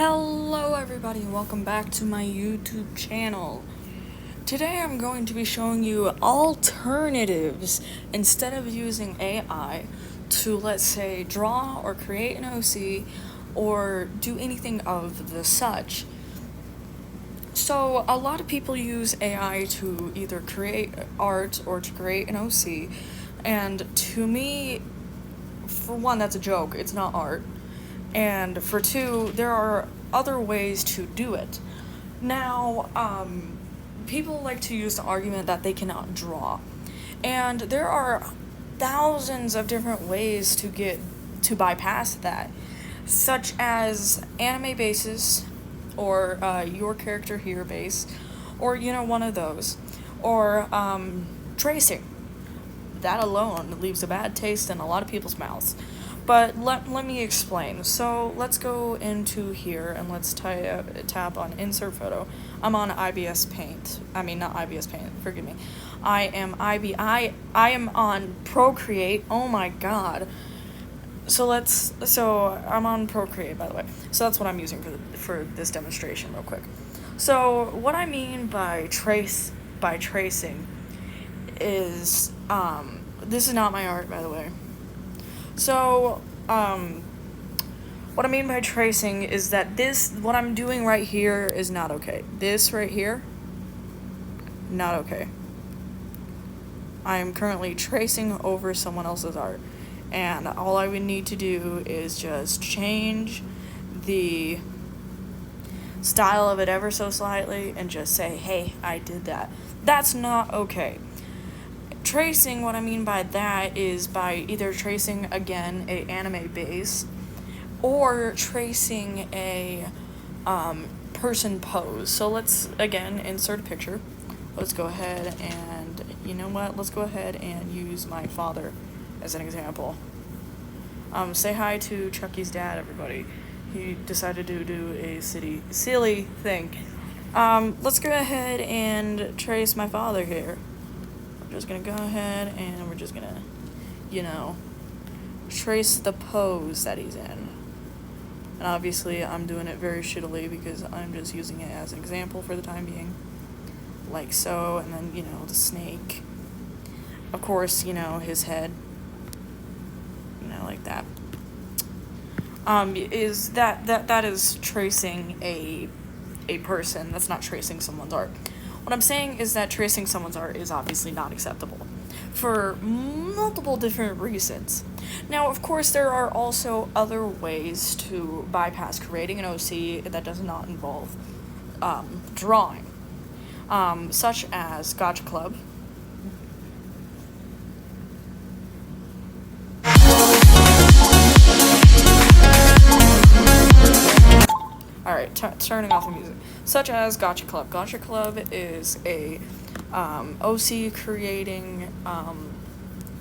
Hello everybody and welcome back to my YouTube channel. Today I'm going to be showing you alternatives instead of using AI to, let's say, draw or create an OC or do anything of the such. So a lot of people use AI to either create art or to create an OC, and to me, for one, that's a joke, it's not art. And for two, there are other ways to do it. Now, people like to use the argument that they cannot draw. And there are thousands of different ways to bypass that, such as anime bases, or your character here base, or one of those, or tracing. That alone leaves a bad taste in a lot of people's mouths. But let me explain. So let's go into here and let's tap on insert photo. I'm on IBS Paint. I mean, not IBS Paint, forgive me. I am on Procreate. Oh my god. So I'm on Procreate, by the way. So that's what I'm using for this demonstration real quick. So what I mean by tracing is this is not my art, by the way. So, what I mean by tracing is that what I'm doing right here is not okay. This right here, not okay. I am currently tracing over someone else's art, and all I would need to do is just change the style of it ever so slightly and just say, hey, I did that. That's not okay. Tracing, what I mean by that is by either tracing, again, a anime base, or tracing a person pose. So let's, again, insert a picture. Let's go ahead and, let's go ahead and use my father as an example. Say hi to Chucky's dad, everybody. He decided to do a silly thing. Let's go ahead and trace my father here. Just gonna go ahead and we're just gonna, trace the pose that he's in. And obviously I'm doing it very shittily because I'm just using it as an example for the time being. Like so, and then, the snake. Of course, his head. Like that. That is tracing a person. That's not tracing someone's art. What I'm saying is that tracing someone's art is obviously not acceptable for multiple different reasons. Now, of course, there are also other ways to bypass creating an OC that does not involve drawing, such as Gacha Club. Alright, turning off the music. Such as Gacha Club. Gacha Club is a OC creating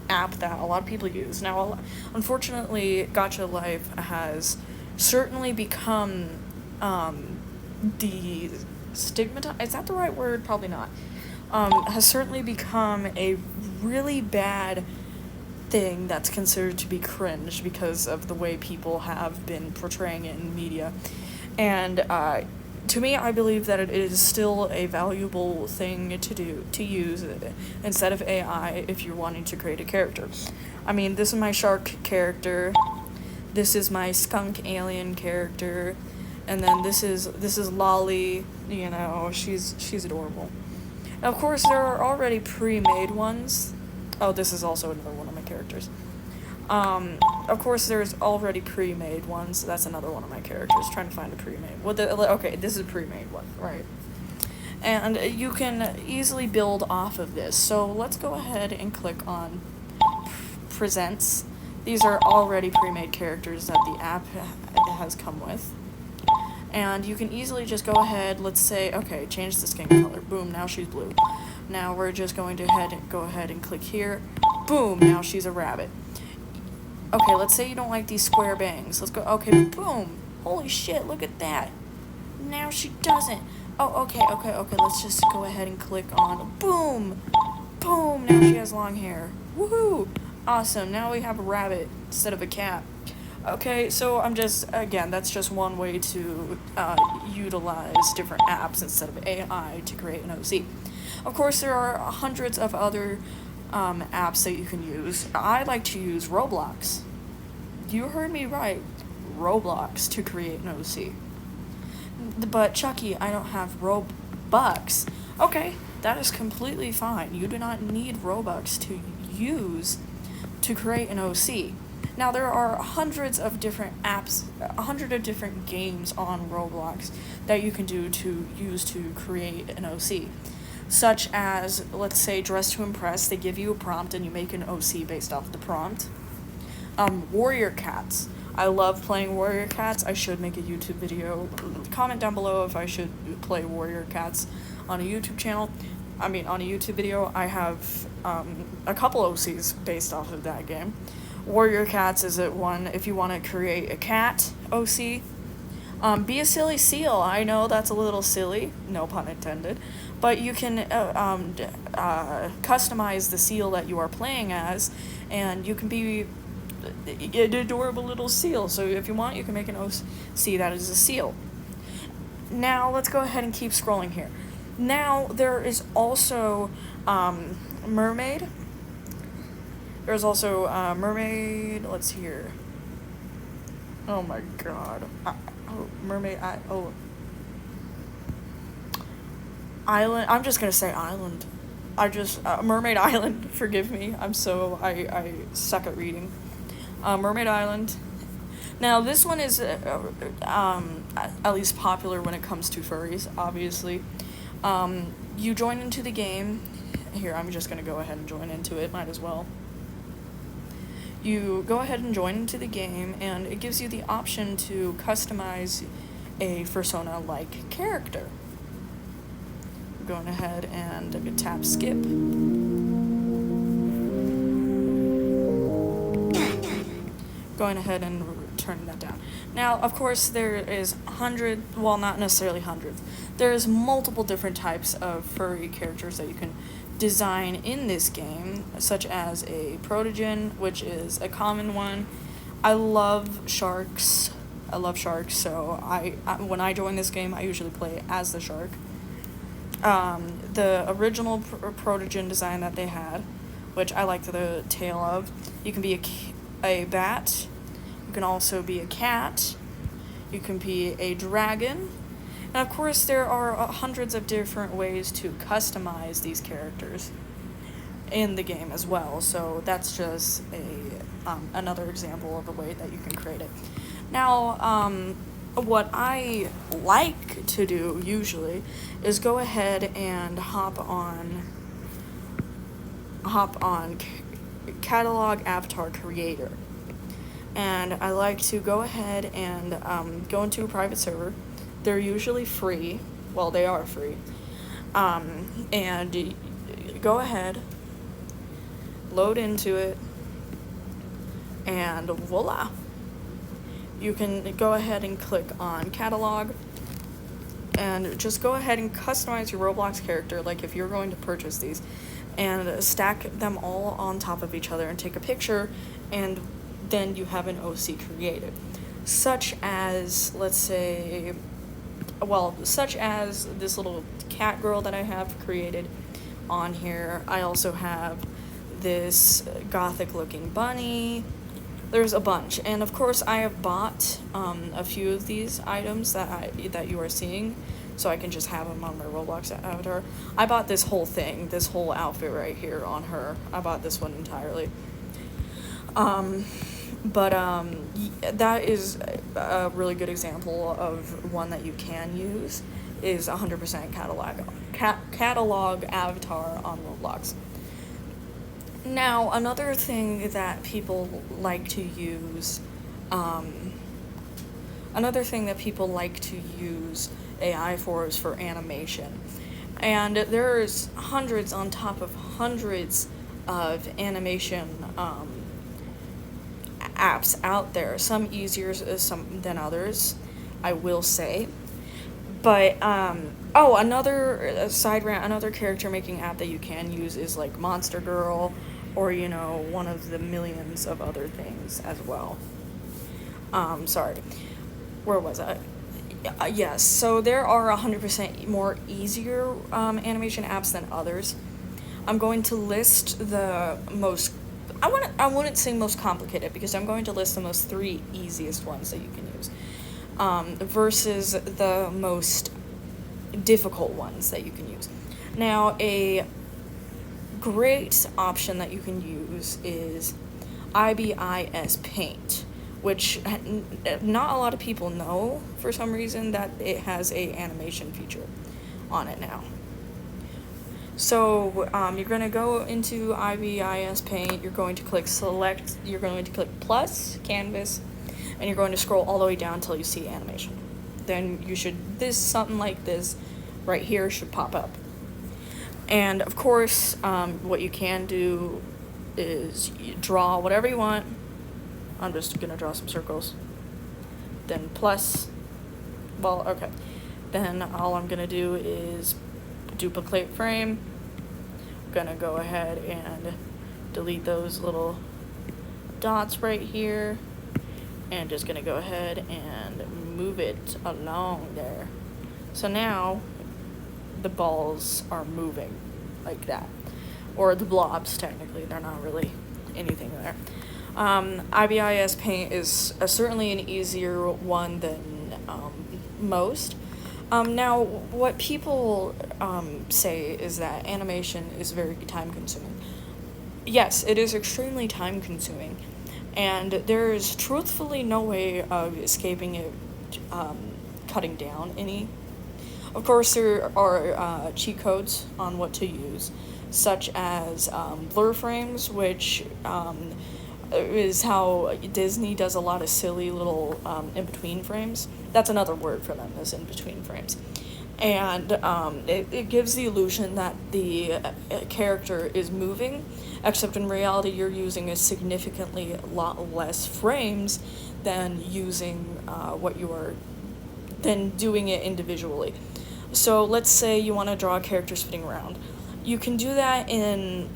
app that a lot of people use. Now, unfortunately, Gacha Life has certainly become destigmatized. Is that the right word? Probably not. Has certainly become a really bad thing that's considered to be cringe because of the way people have been portraying it in media. And to me, I believe that it is still a valuable thing to use instead of AI if you're wanting to create a character. I mean, this is my shark character, this is my skunk alien character, and then this is Lolly. She's adorable. Now, of course, there are already pre-made ones. Oh, this is also another one of my characters. Of course, there's already pre-made ones. That's another one of my characters. Trying to find a pre-made. Okay, this is a pre-made one, right? And you can easily build off of this. So let's go ahead and click on Presents. These are already pre-made characters that the app has come with. And you can easily just go ahead, let's say, okay, change the skin color. Boom, now she's blue. Now we're just going to go ahead and click here. Boom, now she's a rabbit. Okay, let's say you don't like these square bangs. Let's go, okay, boom. Holy shit, look at that. Now she doesn't. Oh, okay, let's just go ahead and click on, boom. Boom, now she has long hair. Woohoo. Awesome, now we have a rabbit instead of a cat. Okay, so again, that's just one way to utilize different apps instead of AI to create an OC. Of course, there are hundreds of other apps that you can use. I like to use Roblox. You heard me right, Roblox to create an OC. But Chucky, I don't have Robux. Okay, that is completely fine. You do not need Robux to use to create an OC. Now there are hundreds of different apps, 100 of different games on Roblox that you can use to create an OC. Such as, let's say, Dress to Impress, they give you a prompt and you make an OC based off the prompt. Warrior Cats. I love playing Warrior Cats. I should make a YouTube video. Comment down below if I should play Warrior Cats on a YouTube channel. On a YouTube video. I have a couple OCs based off of that game. Warrior Cats is one if you want to create a cat OC. Be a Silly Seal. I know that's a little silly, no pun intended, but you can customize the seal that you are playing as, and you can be an adorable little seal. So if you want, you can make an OC that is a seal. Now let's go ahead and keep scrolling here. Now there is also Mermaid. There's also Mermaid. Let's see here. Oh my god. Mermaid. Island. I'm just gonna say island. Mermaid Island. Forgive me. I suck at reading. Mermaid Island. Now this one is at least popular when it comes to furries. Obviously, you join into the game. Here, I'm just gonna go ahead and join into it. Might as well. You go ahead and join into the game, and it gives you the option to customize a persona-like character. Going ahead and tap skip. Going ahead and turning that down. Now, of course, there is not necessarily hundreds. There's multiple different types of furry characters that you can design in this game, such as a protogen, which is a common one. I love sharks, so when I join this game, I usually play as the shark. The original protogen design that they had, which I like the tail of, you can be a bat, you can also be a cat, you can be a dragon. And of course, there are hundreds of different ways to customize these characters in the game as well. So that's just another example of a way that you can create it. Now, what I like to do usually is go ahead and hop on Catalog Avatar Creator. And I like to go ahead and go into a private server. They're usually free. Well, they are free. And go ahead, load into it, and voila. You can go ahead and click on catalog and just go ahead and customize your Roblox character, like if you're going to purchase these, and stack them all on top of each other and take a picture, and then you have an OC created. Such as, let's say, such as this little cat girl that I have created on here. I also have this gothic looking bunny. There's a bunch, and of course I have bought a few of these items that you are seeing, so I can just have them on my Roblox avatar. I bought this whole thing, this whole outfit right here on her. I bought this one entirely. That is a really good example of one that you can use, is 100% catalog avatar on Roblox. Now, another thing that people like to use AI for is for animation. And there's hundreds on top of hundreds of animation apps out there, some easier than others, I will say. But another character making app that you can use is like Monster Girl, or one of the millions of other things as well. Sorry, where was I? Yes, so there are 100% more easier animation apps than others. I'm going to list the most, I wouldn't say most complicated, because I'm going to list the most 3 easiest ones that you can use, versus the most difficult ones that you can use. Now, a great option that you can use is IBIS Paint, which not a lot of people know for some reason that it has a animation feature on it now. So you're going to go into IBIS Paint, you're going to click select, you're going to click plus canvas, and you're going to scroll all the way down until you see animation. Then you should, something like this right here should pop up. And of course, what you can do is you draw whatever you want. I'm just gonna draw some circles. Then plus, well, okay. Then all I'm gonna do is duplicate frame. I'm gonna go ahead and delete those little dots right here. And just gonna go ahead and move it along there. So now the balls are moving like that. Or the blobs, technically, they're not really anything there. IBIS Paint is certainly an easier one than most. Now, what people say is that animation is very time consuming. Yes, it is extremely time consuming, and there is truthfully no way of escaping it cutting down any. Of course, there are cheat codes on what to use, such as blur frames, which is how Disney does a lot of silly little in-between frames. That's another word for them, is in-between frames. And it gives the illusion that the character is moving, except in reality you're using a significantly lot less frames than using than doing it individually. So let's say you want to draw a character spinning around. You can do that in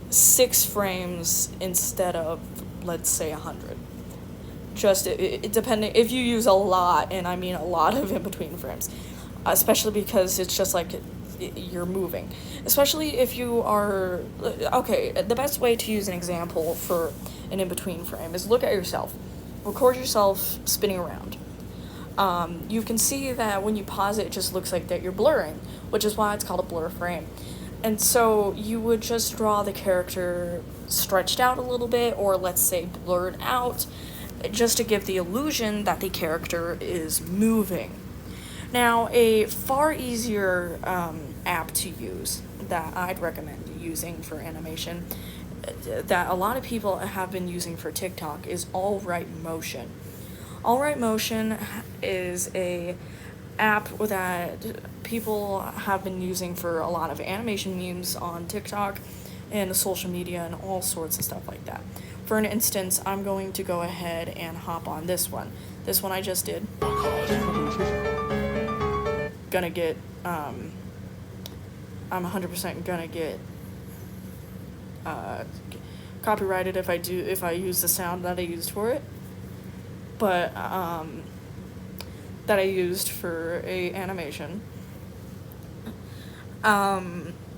6 frames instead of, let's say, 100. Just it depending, if you use a lot, and I mean a lot of in-between frames, especially because it's just like you're moving. Especially if you are, okay, the best way to use an example for an in-between frame is look at yourself. Record yourself spinning around. You can see that when you pause it, it just looks like that you're blurring, which is why it's called a blur frame. And so you would just draw the character stretched out a little bit, or let's say blurred out, just to give the illusion that the character is moving. Now, a far easier app to use that I'd recommend using for animation, that a lot of people have been using for TikTok, is All Right Motion. All Right Motion is a app that people have been using for a lot of animation memes on TikTok and social media and all sorts of stuff like that. For an instance, I'm going to go ahead and hop on this one. This one I just did. Gonna get, I'm 100% gonna get copyrighted if I use the sound that I used for it. But that I used for a animation.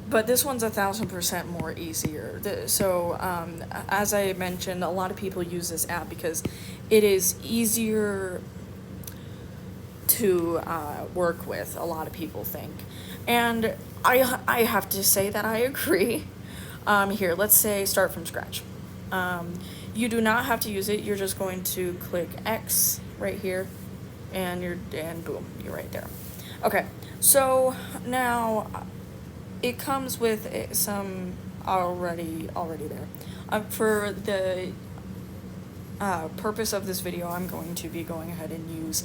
But this one's 1,000% more easier. So as I mentioned, a lot of people use this app because it is easier to work with, a lot of people think. And I have to say that I agree. Here, let's say start from scratch. You do not have to use it. You're just going to click X right here, and boom, you're right there. Okay, so now it comes with some already there. For the purpose of this video, I'm going to be going ahead and use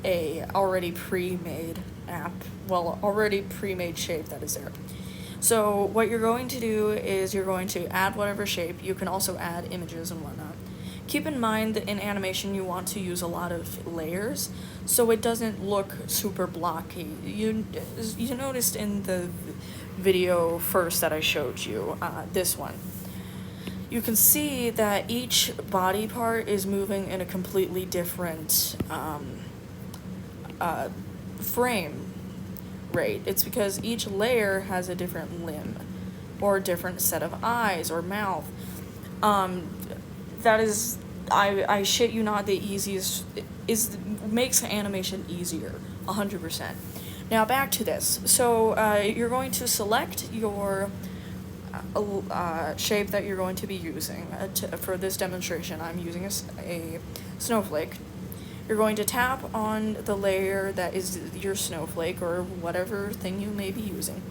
a already pre-made app, well, already pre-made shape that is there. So what you're going to do is you're going to add whatever shape. You can also add images and whatnot. Keep in mind that in animation you want to use a lot of layers so it doesn't look super blocky. You noticed in the video first that I showed you, this one. you can see that each body part is moving in a completely different frame rate. It's because each layer has a different limb or a different set of eyes or mouth. That is, I shit you not, the easiest is makes animation easier, 100%. Now back to this. So you're going to select your shape that you're going to be using. For this demonstration, I'm using a snowflake. You're going to tap on the layer that is your snowflake or whatever thing you may be using.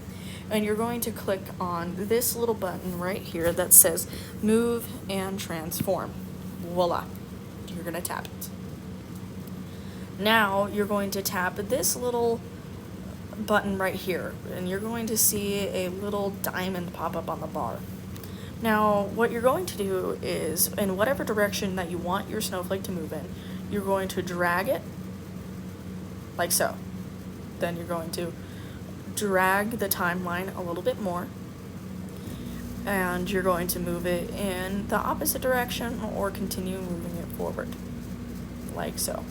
And you're going to click on this little button right here that says Move and Transform. Voila. You're going to tap it. Now you're going to tap this little button right here, and you're going to see a little diamond pop up on the bar. Now, what you're going to do is, in whatever direction that you want your snowflake to move in, you're going to drag it, like so. Then you're going to drag the timeline a little bit more, and you're going to move it in the opposite direction or continue moving it forward, like so.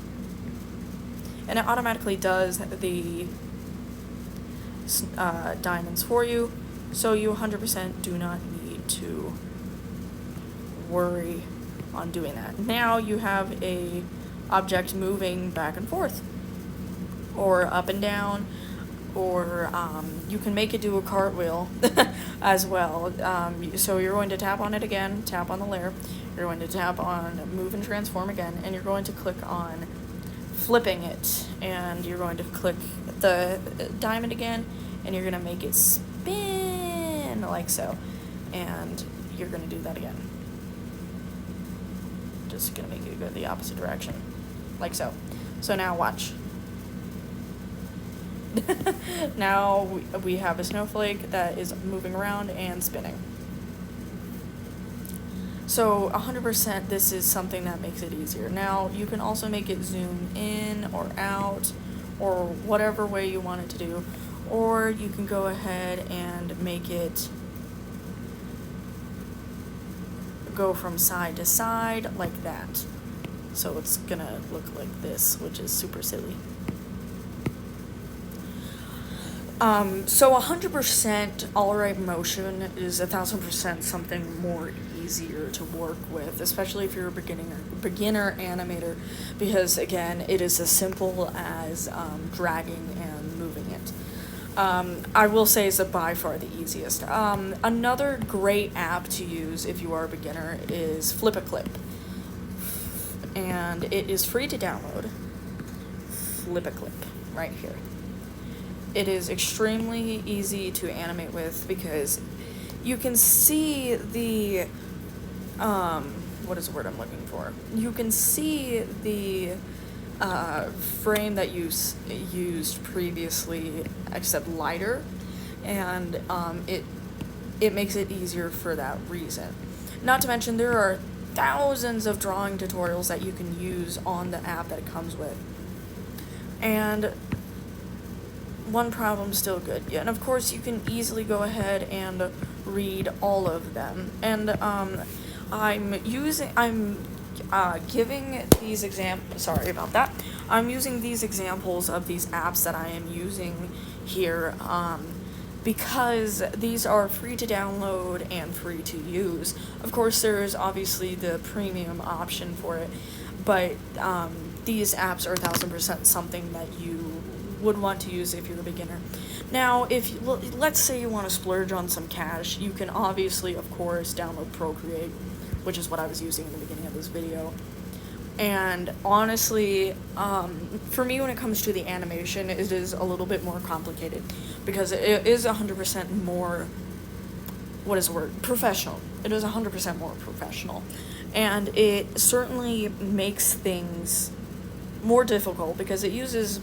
And it automatically does the diamonds for you, so you 100% do not need to worry on doing that. Now you have a object moving back and forth, or up and down, or you can make it do a cartwheel as well. So you're going to tap on it again, tap on the layer, you're going to tap on Move and Transform again, and you're going to click on flipping it, and you're going to click the diamond again, and you're going to make it spin like so, and you're going to do that again. Just going to make it go the opposite direction, like so. So now watch. Now we have a snowflake that is moving around and spinning. So 100% this is something that makes it easier. Now you can also make it zoom in or out or whatever way you want it to do, or you can go ahead and make it go from side to side like that. So it's gonna look like this, which is super silly. So 100% all right motion is 1000% something more easier to work with, especially if you're a beginner animator, because again, it is as simple as dragging and moving it. I will say it's by far the easiest. Another great app to use if you are a beginner is Flip-A-Clip, and it is free to download. Flip-A-Clip right here. It is extremely easy to animate with because you can see the, what is the word I'm looking for? You can see the frame that you used previously, except lighter, and it makes it easier for that reason. Not to mention there are thousands of drawing tutorials that you can use on the app that it comes with. And one problem still good. Yeah, and of course you can easily go ahead and read all of them. And I'm giving these examples. Sorry about that. I'm using these examples of these apps that I am using here because these are free to download and free to use. Of course, there is obviously the premium option for it, but these apps are 1000% something that you would want to use if you're a beginner. Now, if let's say you want to splurge on some cash, you can obviously, of course, download Procreate, which is what I was using in the beginning of this video. And honestly, for me, when it comes to the animation, it is a little bit more complicated because it is 100% more, what is the word? Professional. It is 100% more professional. And it certainly makes things more difficult because it uses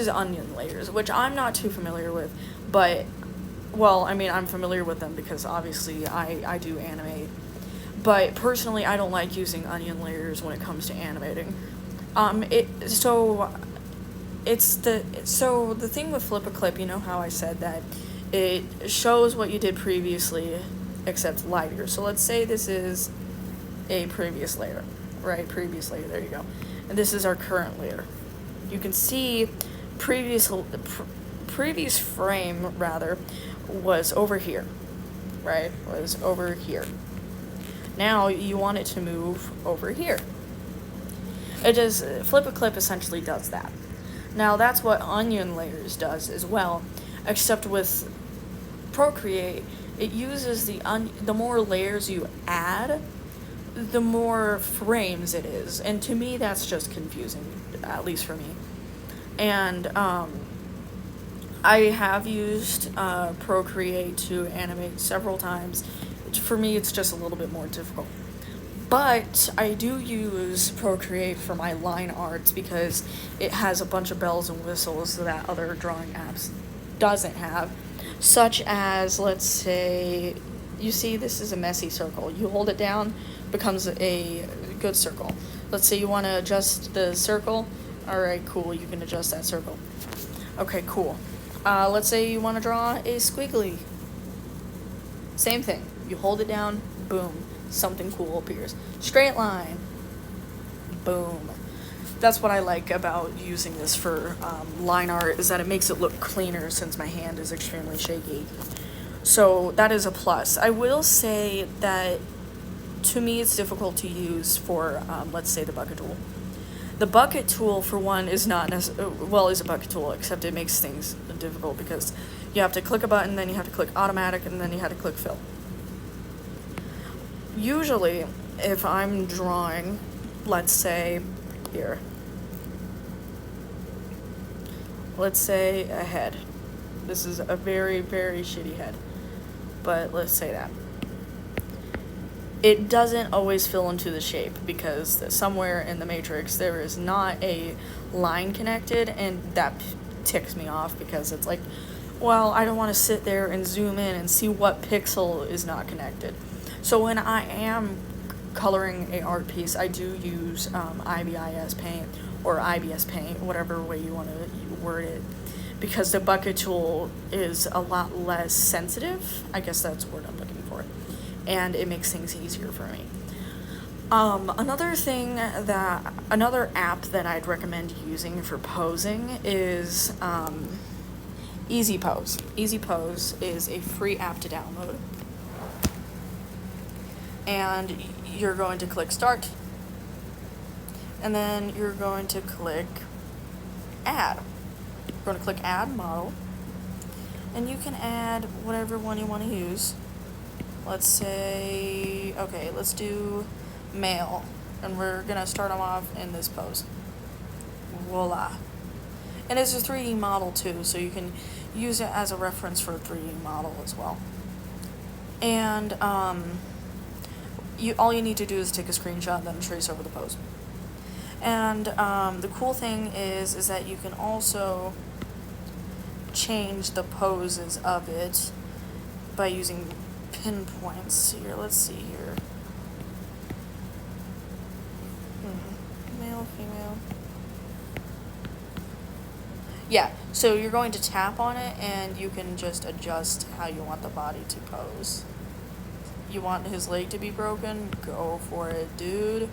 onion layers, which I'm not too familiar with, but, well, I mean, I'm familiar with them because obviously I do animate, but personally I don't like using onion layers when it comes to animating. So the thing with Flip-A-Clip, you know how I said that it shows what you did previously except lighter. So let's say this is a previous layer, right? Previous layer, there you go. And this is our current layer. You can see previous frame rather was over here, right? Was over here. Now you want it to move over here. It does, flip a clip essentially does that. Now that's what Onion Layers does as well, except with Procreate, it uses the more layers you add, the more frames it is. And to me, that's just confusing, at least for me. And I have used Procreate to animate several times. For me, it's just a little bit more difficult. But I do use Procreate for my line arts because it has a bunch of bells and whistles that other drawing apps doesn't have. Such as, let's say, you see this is a messy circle. You hold it down, becomes a good circle. Let's say you want to adjust the circle. Alright, cool, you can adjust that circle. Okay, cool. Let's say you want to draw a squiggly. Same thing. You hold it down, boom, something cool appears. Straight line, boom. That's what I like about using this for line art, is that it makes it look cleaner since my hand is extremely shaky. So that is a plus. I will say that to me it's difficult to use for, let's say, the bucket tool. The bucket tool, for one, is not is a bucket tool, except it makes things difficult because you have to click a button, then you have to click automatic, and then you have to click fill. Usually, if I'm drawing, let's say, here, let's say a head. This is a very, very shitty head, but let's say that. It doesn't always fill into the shape because somewhere in the matrix there is not a line connected, and that ticks me off because it's like, well, I don't want to sit there and zoom in and see what pixel is not connected. So when I am coloring a art piece, I do use IBIS Paint or IBS Paint, whatever way you want to word it, because the bucket tool is a lot less sensitive. I guess that's the word I'm looking for. And it makes things easier for me. Another app that I'd recommend using for posing is Easy Pose. Easy Pose is a free app to download. And you're going to click Start. And then you're going to click Add. You're going to click Add Model. And you can add whatever one you want to use. Let's say, okay, let's do male, and we're gonna start them off in this pose. Voila. And it's a 3D model too, so you can use it as a reference for a 3D model as well. And all you need to do is take a screenshot and then trace over the pose. And the cool thing is that you can also change the poses of it by using pinpoints here. Let's see here. Male, female. Yeah, so you're going to tap on it and you can just adjust how you want the body to pose. You want his leg to be broken? Go for it, dude.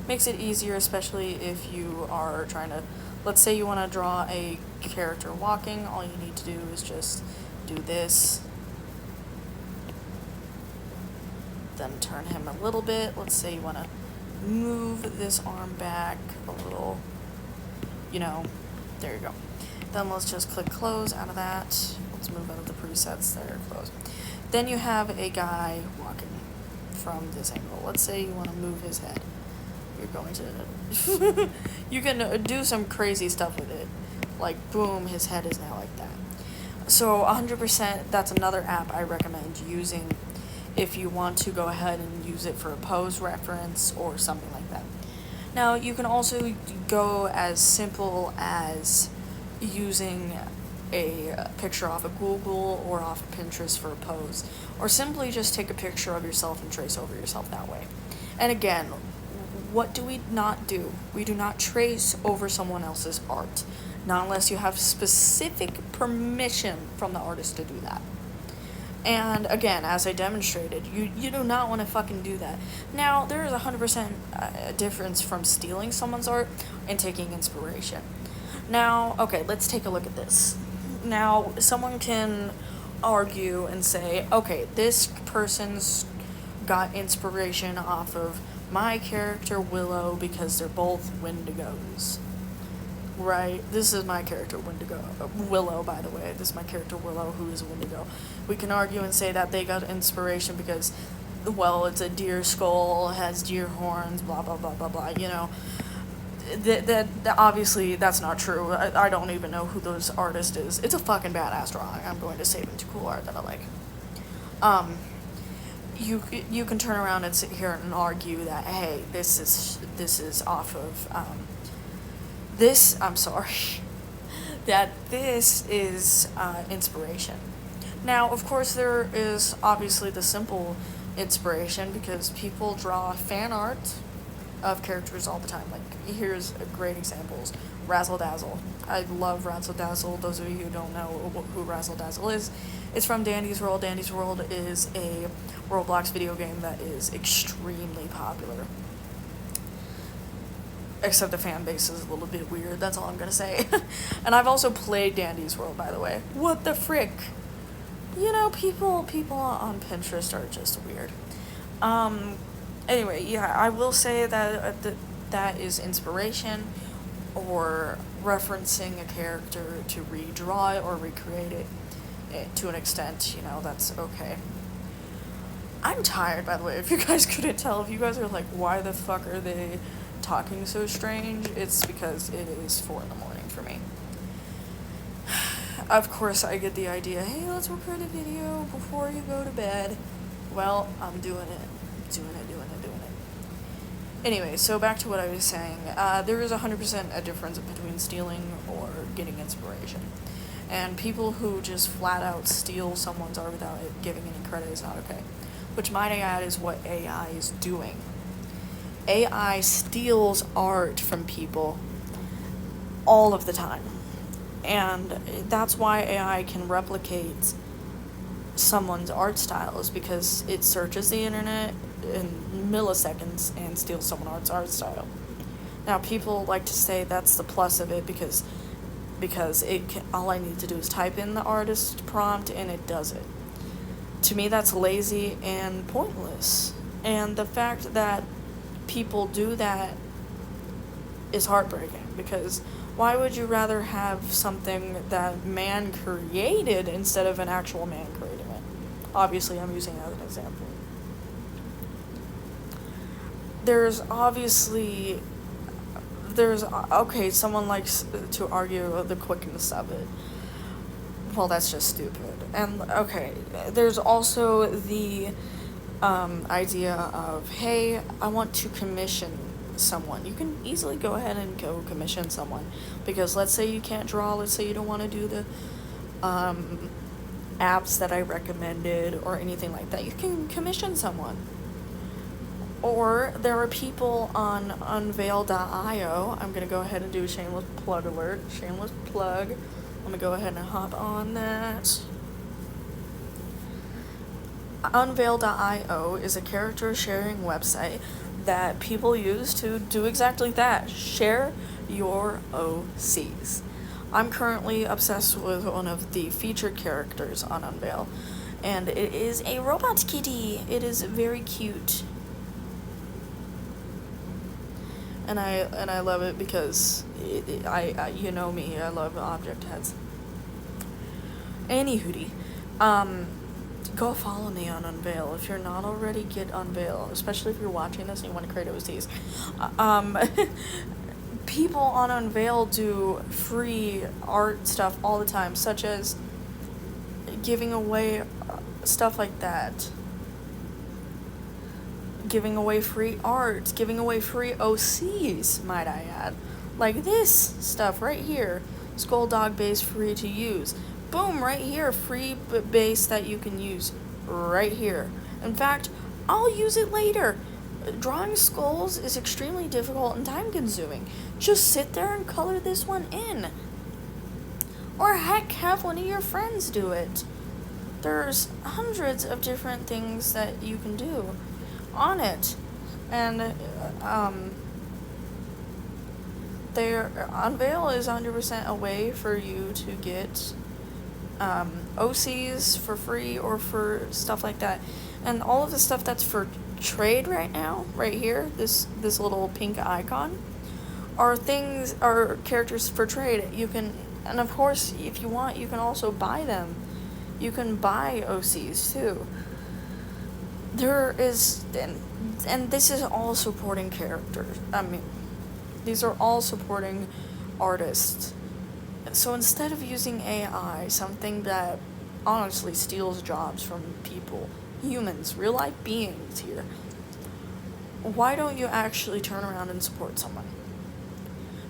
Makes it easier, especially if you are trying to, let's say you want to draw a character walking. All you need to do is just do this, then turn him a little bit. Let's say you want to move this arm back a little, there you go. Then let's just click close out of that. Let's move out of the presets there, close. Then you have a guy walking from this angle. Let's say you want to move his head. You're going to, you can do some crazy stuff with it. Like, boom, his head is now like that. So 100%, that's another app I recommend using if you want to go ahead and use it for a pose reference or something like that. Now, you can also go as simple as using a picture off of Google or off of Pinterest for a pose, or simply just take a picture of yourself and trace over yourself that way. And again, what do we not do? We do not trace over someone else's art, not unless you have specific permission from the artist to do that. And again, as I demonstrated, you do not want to fucking do that. Now, there is 100% difference from stealing someone's art and taking inspiration. Now, okay, let's take a look at this. Now, someone can argue and say, okay, this person's got inspiration off of my character Willow because they're both Wendigos. Right? This is my character Willow, by the way. This is my character Willow, who is a Wendigo. We can argue and say that they got inspiration because, well, it's a deer skull, has deer horns, blah, blah, blah, blah, blah, you know. That obviously, that's not true. I don't even know who this artist is. It's a fucking badass drawing. I'm going to save it to cool art that I like. You can turn around and sit here and argue that, hey, this is off of that this is inspiration. Now, of course, there is obviously the simple inspiration because people draw fan art of characters all the time. Like, here's great examples. Razzle Dazzle. I love Razzle Dazzle. Those of you who don't know who Razzle Dazzle is, it's from Dandy's World. Dandy's World is a Roblox video game that is extremely popular. Except the fan base is a little bit weird, that's all I'm gonna say. And I've also played Dandy's World, by the way. What the frick? You know, people on Pinterest are just weird. Anyway, yeah, I will say that that is inspiration, or referencing a character to redraw it or recreate it to an extent, you know, that's okay. I'm tired, by the way, if you guys couldn't tell. If you guys are like, why the fuck are they talking so strange? It's because it is 4 in the morning for me. Of course, I get the idea, hey, let's record a video before you go to bed. Well, I'm doing it. Anyway, so back to what I was saying. There is 100% a difference between stealing or getting inspiration. And people who just flat out steal someone's art without giving any credit is not okay. Which, might I add, is what AI is doing. AI steals art from people all of the time. And that's why AI can replicate someone's art style, is because it searches the internet in milliseconds and steals someone's art style. Now, people like to say that's the plus of it because all I need to do is type in the artist prompt and it does it. To me, that's lazy and pointless. And the fact that people do that is heartbreaking, because why would you rather have something that man created instead of an actual man creating it? Obviously, I'm using that as an example. Someone likes to argue the quickness of it. Well, that's just stupid. And, okay, there's also the idea of, hey, I want to commission someone. You can easily go ahead and go commission someone, because let's say you can't draw, let's say you don't want to do the apps that I recommended or anything like that. You can commission someone. Or there are people on Unveil.io. I'm going to go ahead and do a shameless plug alert. Shameless plug. I'm going to go ahead and hop on that. Unveil.io is a character sharing website that people use to do exactly that. Share your OCs. I'm currently obsessed with one of the featured characters on Unveil, and it is a robot kitty. It is very cute. And I love it because I you know me, I love object heads. Anywho, go follow me on Unveil. If you're not already, get Unveil, especially if you're watching this and you want to create OCs. People on Unveil do free art stuff all the time, such as giving away stuff like that. Giving away free art, giving away free OCs, might I add. Like this stuff right here. Skull Dog base free to use. Boom, right here, free base that you can use right here. In fact, I'll use it later. Drawing skulls is extremely difficult and time consuming. Just sit there and color this one in. Or heck, have one of your friends do it. there's hundreds of different things that you can do on it, and Unveil is 100% a way for you to get OCs for free or for stuff like that. And all of the stuff that's for trade right now, right here, this little pink icon, are characters for trade. You can, and of course, if you want, you can also buy them. You can buy OCs too. There is, and this is all supporting characters. I mean, these are all supporting artists. So instead of using AI, something that honestly steals jobs from people, humans, real life beings here, why don't you actually turn around and support someone?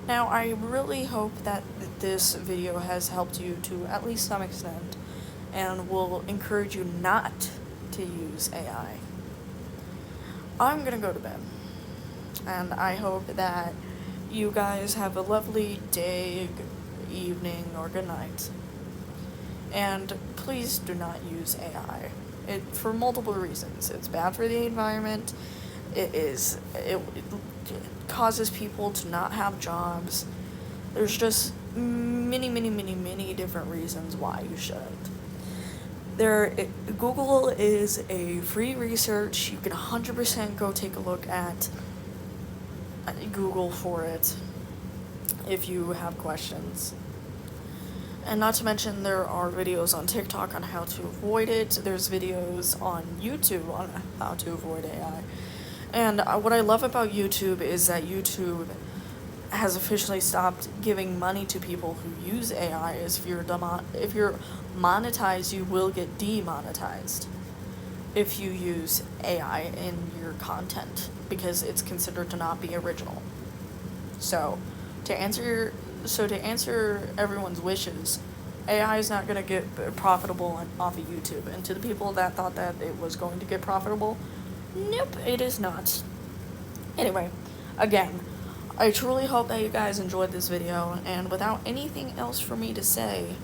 Now, I really hope that this video has helped you to at least some extent, and will encourage you not to use AI. I'm gonna go to bed, and I hope that you guys have a lovely day, evening, or good night. And please do not use AI. For multiple reasons. It's bad for the environment. It causes people to not have jobs. There's just many different reasons why you shouldn't. Google is a free research. You can 100% go take a look at Google for it if you have questions. And not to mention, there are videos on TikTok on how to avoid it. There's videos on YouTube on how to avoid AI. And what I love about YouTube is that YouTube has officially stopped giving money to people who use AI. If you're monetized, you will get demonetized if you use AI in your content, because it's considered to not be original. So to answer everyone's wishes, AI is not going to get profitable off of YouTube. And to the people that thought that it was going to get profitable, nope, it is not. Anyway, again, I truly hope that you guys enjoyed this video, and without anything else for me to say,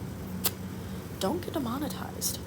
don't get demonetized.